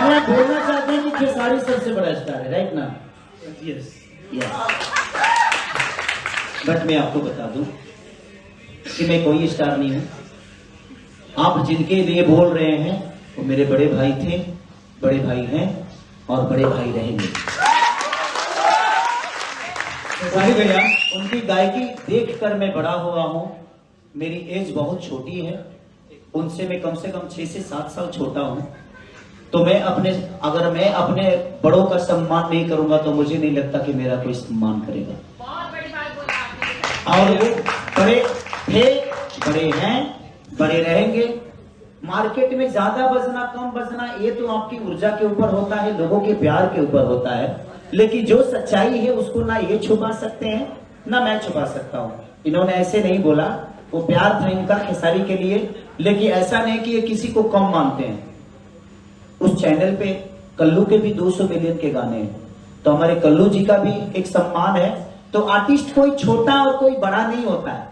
यानी आप बोलना चाहते हैं कि खेसारी सबसे बड़ा स्टार है, राइट ना? यस। बट मैं आपको बता दूं कि मैं कोई स्टार नहीं हूं। आप जिनके लिए बोल रहे हैं वो मेरे बड़े भाई थे, बड़े भाई हैं और बड़े भाई रहेंगे। सॉरी भैया, उनकी गायकी देखकर मैं बड़ा हुआ हूं। मेरी एज बहुत छोटी है, उनसे मैं कम से कम 6 से 7 साल छोटा हूं। तो अगर मैं अपने बड़ों का सम्मान नहीं करूंगा तो मुझे नहीं लगता कि मेरा कोई सम्मान करेगा। और वो बड़े थे, बड़े हैं, बड़े रहेंगे। मार्केट में ज्यादा बजना कम बजना ये तो आपकी ऊर्जा के ऊपर होता है, लोगों के प्यार के ऊपर होता है। लेकिन जो सच्चाई है उसको ना ये छुपा सकते हैं ना मैं छुपा सकता हूं। इन्होंने ऐसे नहीं बोला, वो प्यार था इनका खेसारी के लिए, लेकिन ऐसा नहीं कि ये किसी को कम मानते हैं। उस चैनल पे कल्लू के भी 200 मिलियन के गाने हैं, तो हमारे कल्लू जी का भी एक सम्मान है। तो आर्टिस्ट कोई छोटा और कोई बड़ा नहीं होता है।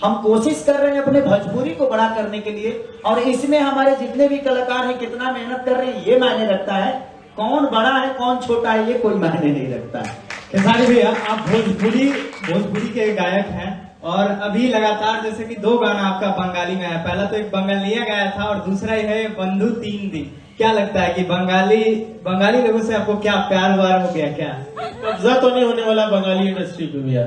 हम कोशिश कर रहे हैं अपने भोजपुरी को बड़ा करने के लिए, और इसमें हमारे जितने भी कलाकार हैं कितना मेहनत कर रहे हैं ये मायने रखता है। कौन बड़ा है कौन छोटा है ये कोई मायने नहीं रखता है। खेसारी भैया, आप भोजपुरी के गायक हैं और अभी लगातार जैसे कि 2 गाना आपका बंगाली में है। पहला तो एक बंगालिया गाया था और दूसरा है बंधु 3 दिन। क्या लगता है कि बंगाली लोगों से आपको क्या प्यार व्यार हो गया क्या? कब्जा तो नहीं होने वाला बंगाली इंडस्ट्री पे भैया?